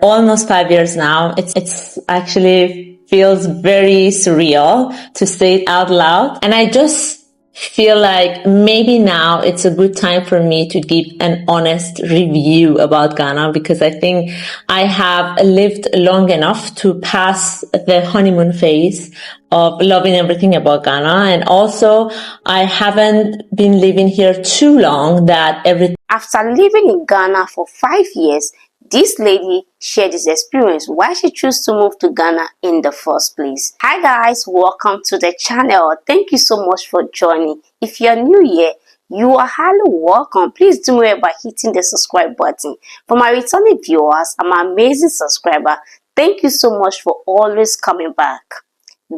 almost 5 years now. It's actually feels very surreal to say it out loud. And I just feel like maybe now it's a good time for me to give an honest review about Ghana, because I think I have lived long enough to pass the honeymoon phase of loving everything about Ghana. And also I haven't been living here too long that After living in Ghana for 5 years, this lady shared this experience why she chose to move to Ghana in the first place. Hi guys, welcome to the channel. Thank you so much for joining. If you're new here, you are highly welcome. Please do it by hitting the subscribe button. For my returning viewers, I'm an amazing subscriber. Thank you so much for always coming back.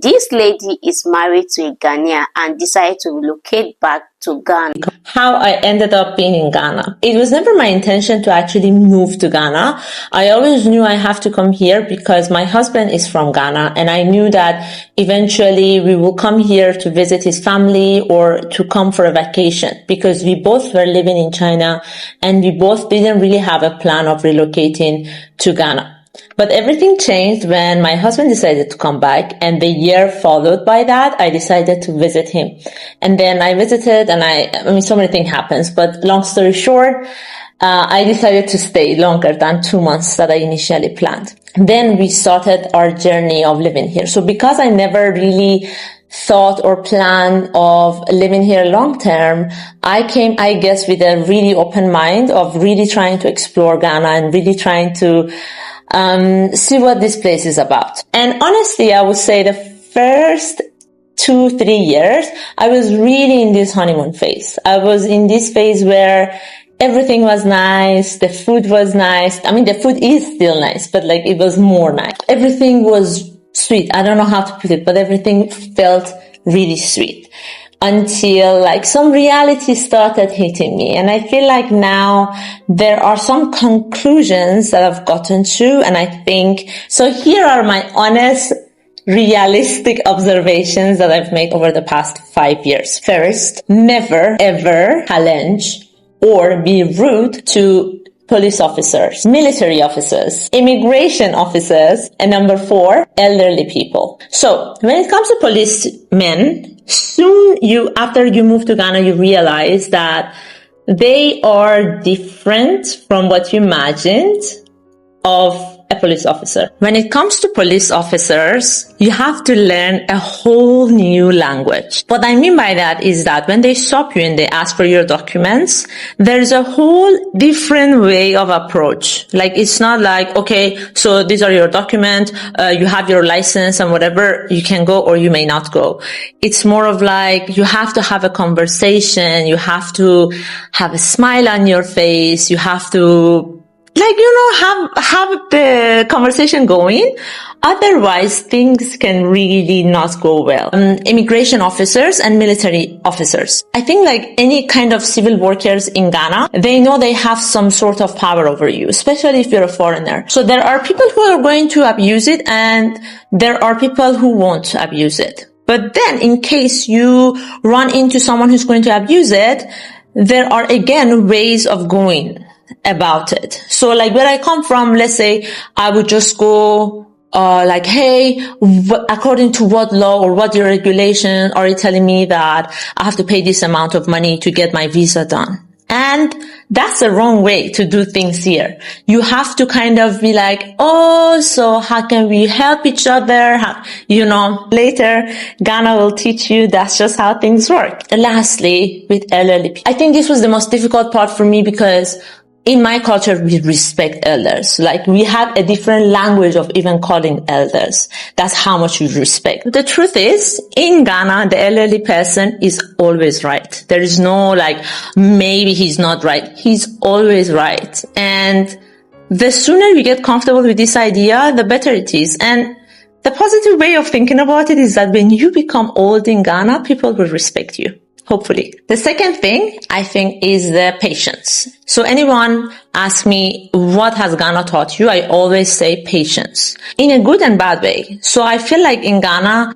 This lady is married to a Ghanaian and decided to relocate back to Ghana. How I ended up being in Ghana. It was never my intention to actually move to Ghana. I always knew I have to come here because my husband is from Ghana, and I knew that eventually we will come here to visit his family or to come for a vacation, because we both were living in China and we both didn't really have a plan of relocating to Ghana. But everything changed when my husband decided to come back, and the year followed by that, I decided to visit him. And then I visited, and I mean, so many things happened, but long story short, I decided to stay longer than 2 months that I initially planned. Then we started our journey of living here. So because I never really thought or planned of living here long term, I came, I guess, with a really open mind of really trying to explore Ghana and really trying to see what this place is about. And honestly, I would say the first 2-3 years, I was really in this honeymoon phase. I was in this phase where everything was nice, the food was nice. I mean, the food is still nice, but like it was more nice. Everything was sweet. I don't know how to put it, but everything felt really sweet. Until like some reality started hitting me. And I feel like now there are some conclusions that I've gotten to, and I think, so here are my honest, realistic observations that I've made over the past 5 years. First, never ever challenge or be rude to police officers, military officers, immigration officers, and number 4, elderly people. So when it comes to policemen, soon after you move to Ghana, you realize that they are different from what you imagined of a police officer. When it comes to police officers, you have to learn a whole new language. What I mean by that is that when they stop you and they ask for your documents, there's a whole different way of approach. Like, it's not like, okay, so these are your documents, you have your license and whatever, you can go or you may not go. It's more of like, you have to have a conversation, you have to have a smile on your face, you have to, like, have the conversation going. Otherwise, things can really not go well. Immigration officers and military officers. I think like any kind of civil workers in Ghana, they know they have some sort of power over you, especially if you're a foreigner. So there are people who are going to abuse it, and there are people who won't abuse it. But then in case you run into someone who's going to abuse it, there are again ways of going about it. So like where I come from, let's say I would just go like, hey, according to what law or what your regulation are you telling me that I have to pay this amount of money to get my visa done? And that's the wrong way to do things here. You have to kind of be like, oh, so how can we help each other? Later, Ghana will teach you that's just how things work. And lastly, with elderly people, I think this was the most difficult part for me, because in my culture, we respect elders. Like, we have a different language of even calling elders. That's how much we respect. The truth is, in Ghana, the elderly person is always right. There is no like, maybe he's not right. He's always right. And the sooner you get comfortable with this idea, the better it is. And the positive way of thinking about it is that when you become old in Ghana, people will respect you. Hopefully. The second thing, I think, is the patience. So anyone asks me, what has Ghana taught you? I always say patience, in a good and bad way. So I feel like in Ghana,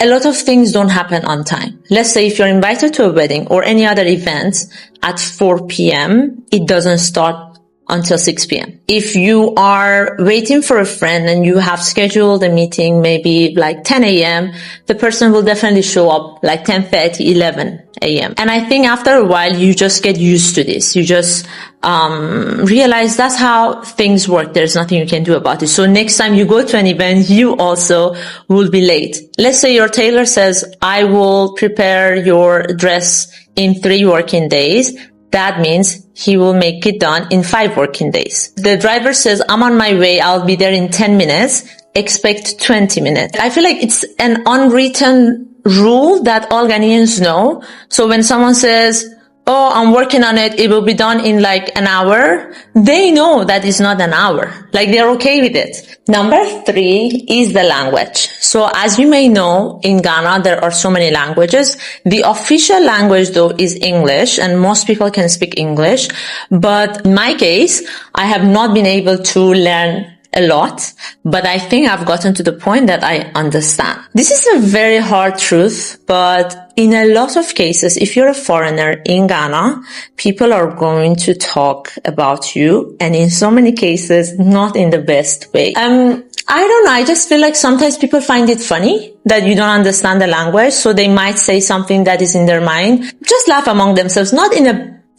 a lot of things don't happen on time. Let's say if you're invited to a wedding or any other event at 4 p.m., it doesn't start until 6 p.m. If you are waiting for a friend and you have scheduled a meeting maybe like 10 a.m., the person will definitely show up like 10:30, 11 a.m. And I think after a while, you just get used to this. You just realize that's how things work. There's nothing you can do about it. So next time you go to an event, you also will be late. Let's say your tailor says, I will prepare your dress in 3 working days. That means he will make it done in 5 working days. The driver says, I'm on my way. I'll be there in 10 minutes. Expect 20 minutes. I feel like it's an unwritten rule that all Ghanaians know. So when someone says, oh, I'm working on it, it will be done in like an hour, they know that it's not an hour. Like they're okay with it. Number 3 is the language. So as you may know, in Ghana, there are so many languages. The official language though is English, and most people can speak English. But in my case, I have not been able to learn a lot, but I think I've gotten to the point that I understand. This is a very hard truth, but in a lot of cases, if you're a foreigner in Ghana, people are going to talk about you, and in so many cases, not in the best way. I don't know. I just feel like sometimes people find it funny that you don't understand the language, so they might say something that is in their mind. Just laugh among themselves, not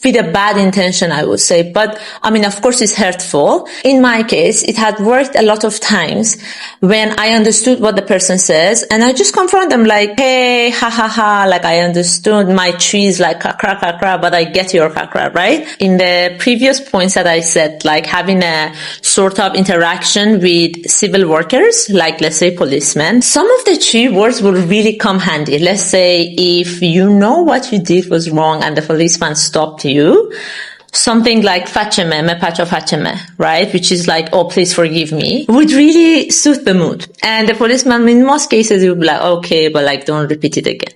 with a bad intention, I would say. But I mean, of course, it's hurtful. In my case, it had worked a lot of times when I understood what the person says, and I just confront them like, hey, ha ha ha, like I understood my trees like kakra kakra, but I get your kakra, right? In the previous points that I said, like having a sort of interaction with civil workers, like let's say policemen, some of the Twi words will really come handy. Let's say if you know what you did was wrong and the policeman stopped you, something like facheme, me pacho facheme, right? Which is like, oh, please forgive me, would really suit the mood. And the policeman, in most cases, would be like, okay, but like, don't repeat it again.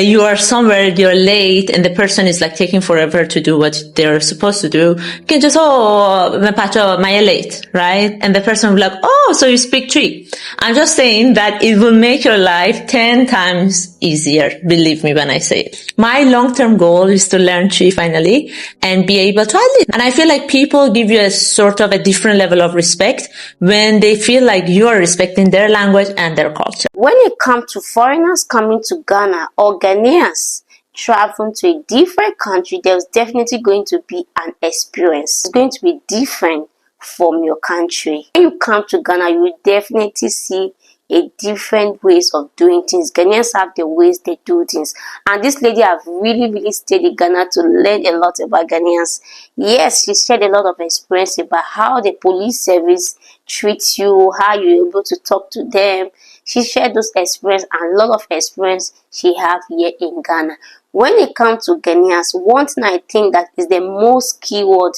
You are somewhere, you're late, and the person is like taking forever to do what they're supposed to do. You can just, oh, me pacho, my late, right? And the person will be like, oh, so you speak Twi. I'm just saying that it will make your life 10 times easier. Believe me when I say it. My long-term goal is to learn Twi finally and be able to at least. And I feel like people give you a sort of a different level of respect when they feel like you are respecting their language and their culture. When it comes to foreigners coming to Ghana or Ghanaians traveling to a different country, there's definitely going to be an experience. It's going to be different from your country. When you come to Ghana, you will definitely see a different ways of doing things. Ghanaians have the ways they do things, and this lady have really stayed in Ghana to learn a lot about Ghanaians. Yes, she shared a lot of experience about how the police service treats you, how you're able to talk to them. She shared those experience and a lot of experience she have here in Ghana. When it comes to Ghanaians, one thing I think that is the most keyword,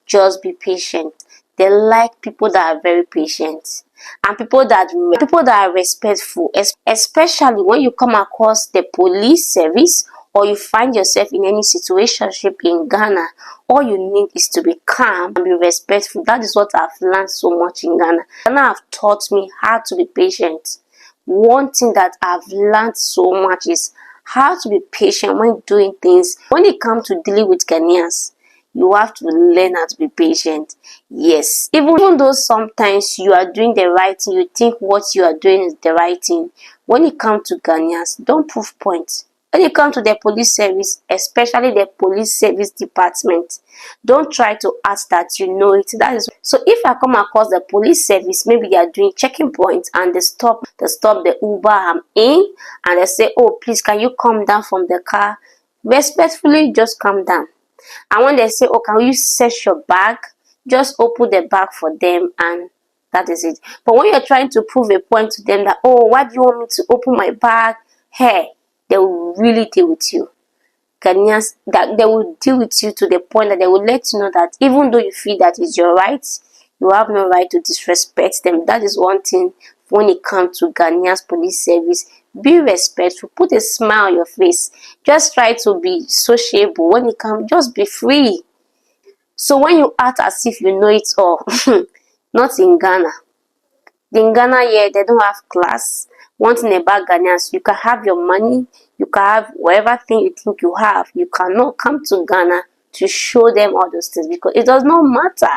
just be patient. They like people that are very patient and people that are respectful, especially when you come across the police service or you find yourself in any situationship in Ghana. All you need is to be calm and be respectful. That is what I've learned so much in Ghana. Ghana have taught me how to be patient. One thing that I've learned so much is how to be patient when doing things. When it comes to dealing with Ghanaians, you have to learn how to be patient. Yes, even though sometimes you are doing the right thing, you think what you are doing is the right thing. When it comes to Ghanaians, don't prove points. When it comes to the police service, especially the police service department, don't try to ask that you know it. That is so. If I come across the police service, maybe they are doing checking points and they stop the Uber I'm in, and they say, "Oh, please, can you come down from the car?" Respectfully, just come down. And when they say, oh, can you search your bag? Just open the bag for them and that is it. But when you're trying to prove a point to them that, oh, why do you want me to open my bag? Hey, they will really deal with you. Ghanaians, that they will deal with you to the point that they will let you know that even though you feel that it's your right, you have no right to disrespect them. That is one thing when it comes to Ghanaians police service. Be respectful. Put a smile on your face. Just try to be sociable. When it comes, just be free. So when you act as if you know it all, not in Ghana. In Ghana, yeah, they don't have class. One thing about Ghanaians, you can have your money, you can have whatever thing you think you have. You cannot come to Ghana to show them all those things because it does not matter.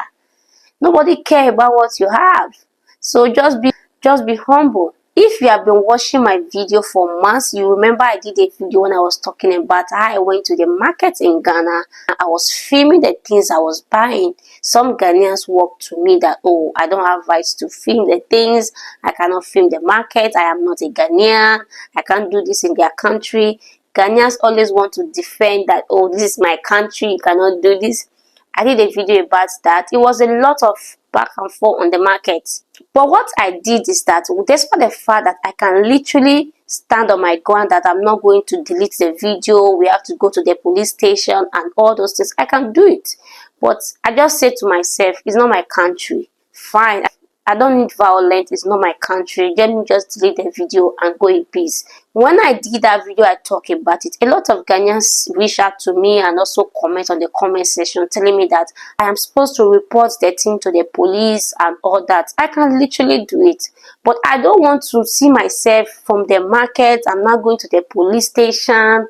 Nobody care about what you have. So just be humble. If you have been watching my video for months, you remember I did a video when I was talking about how I went to the market in Ghana. I was filming the things I was buying. Some Ghanaians walked to me that, oh, I don't have rights to film the things. I cannot film the market. I am not a Ghanaian. I can't do this in their country. Ghanaians always want to defend that, oh, this is my country. You cannot do this. I did a video about that. It was a lot of back and forth on the market. But what I did is that, despite the fact that I can literally stand on my ground that I'm not going to delete the video, we have to go to the police station and all those things, I can do it. But I just said to myself, it's not my country. Fine. I don't need violence. It's not my country. Let me just delete the video and go in peace. When I did that video, I talked about it. A lot of Ghanaians reach out to me and also comment on the comment section telling me that I am supposed to report the thing to the police and all that. I can literally do it. But I don't want to see myself from the market. I'm not going to the police station.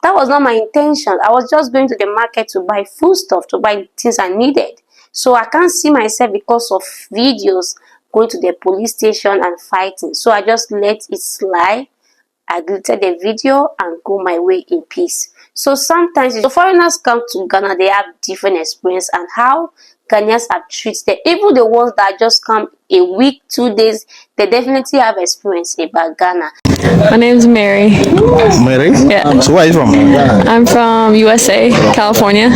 That was not my intention. I was just going to the market to buy food stuff, to buy things I needed. So I can't see myself because of videos going to the police station and fighting. So I just let it slide. I deleted the video and go my way in peace. So sometimes the foreigners come to Ghana, they have different experience and how Ghanaians have treated them. Even the ones that just come a week, 2 days, they definitely have experience about Ghana. My name's Mary. Mary? Yeah. So where are you from? I'm from USA, California.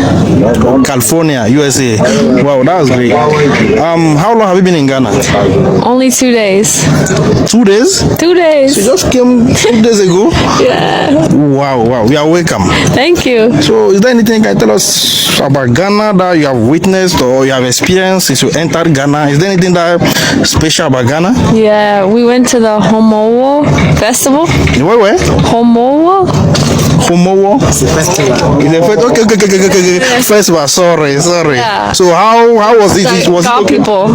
California, USA. Wow, that was great. How long have you been in Ghana? Only 2 days. 2 days? 2 days. You just came 2 days ago? Yeah. Wow. You are welcome. Thank you. So is there anything you can tell us about Ghana that you have witnessed or you have experienced since you entered Ghana? Is there anything that special about Ghana? Yeah, we went to the Homowo Festival. Where? Homowo? Homowo? It's a festival. Okay. Festival, sorry. Yeah. So how was it? Like Was God it okay? People,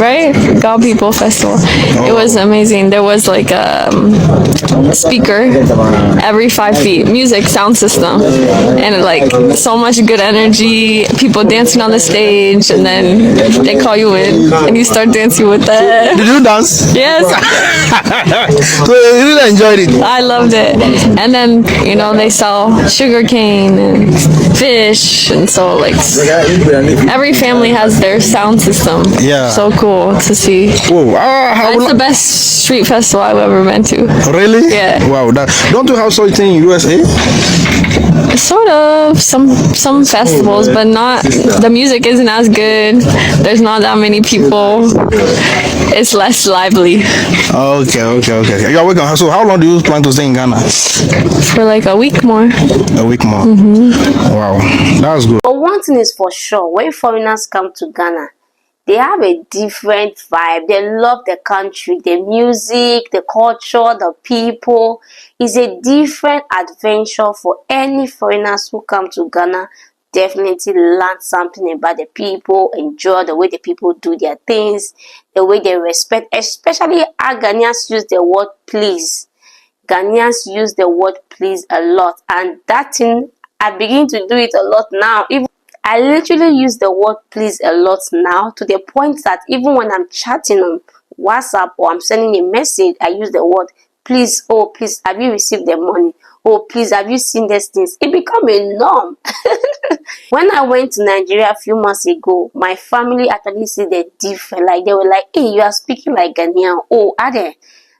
right? God People Festival. It was amazing. There was like a speaker every 5 feet, music, sound system, and like so much good energy. People dancing on the stage, and then they call you in, and you start dancing with them. Did you dance? Yes, So you really enjoyed it? I loved it. And then they sell sugarcane and fish, and so like every family has their sound system. Yeah. So cool to see. Whoa. It's the best street festival I've ever been to. Really? Yeah. Wow. Don't you have something in USA? Sort of some festivals, but not. The music isn't as good. There's not that many people. It's less lively. Okay. You're welcome. So how long do you plan to stay in Ghana? For like a week more. A week more. Wow. That's good. But one thing is for sure, when foreigners come to Ghana, they have a different vibe. They love the country, the music, the culture, the people. It's a different adventure for any foreigners who come to Ghana. Definitely learn something about the people, enjoy the way the people do their things, the way they respect, especially how Ghanaians use the word please. Ghanaians use the word please a lot, and that thing, I begin to do it a lot now. Even I literally use the word please a lot now, to the point that even when I'm chatting on WhatsApp or I'm sending a message, I use the word please. Oh, please, have you received the money? Oh, please, have you seen these things? It become a norm. When I went to Nigeria a few months ago, my family actually see the difference. Like, they were like, hey, you are speaking like Ghanaian. Oh, Ade.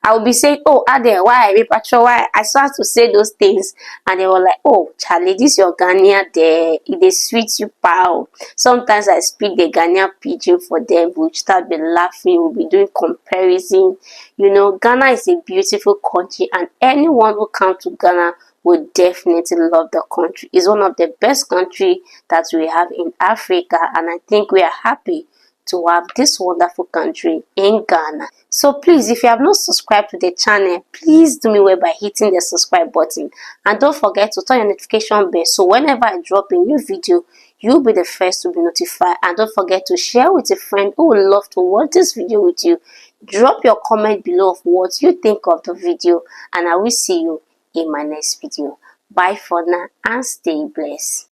I will be saying, oh, Ade, why? Why? I started to say those things, and they were like, oh, Charlie, this your Ghanaian there. It is sweet you pal. Sometimes I speak the Ghanaian pidgin for them. We'll start be laughing. We'll be doing comparison. Ghana is a beautiful country, and anyone who comes to Ghana will definitely love the country. It's one of the best countries that we have in Africa, and I think we are happy to have this wonderful country in Ghana. So please, if you have not subscribed to the channel, please do me well by hitting the subscribe button, and don't forget to turn your notification bell so whenever I drop a new video, you'll be the first to be notified. And don't forget to share with a friend who would love to watch this video with you. Drop your comment below of what you think of the video, and I will see you in my next video. Bye for now and stay blessed.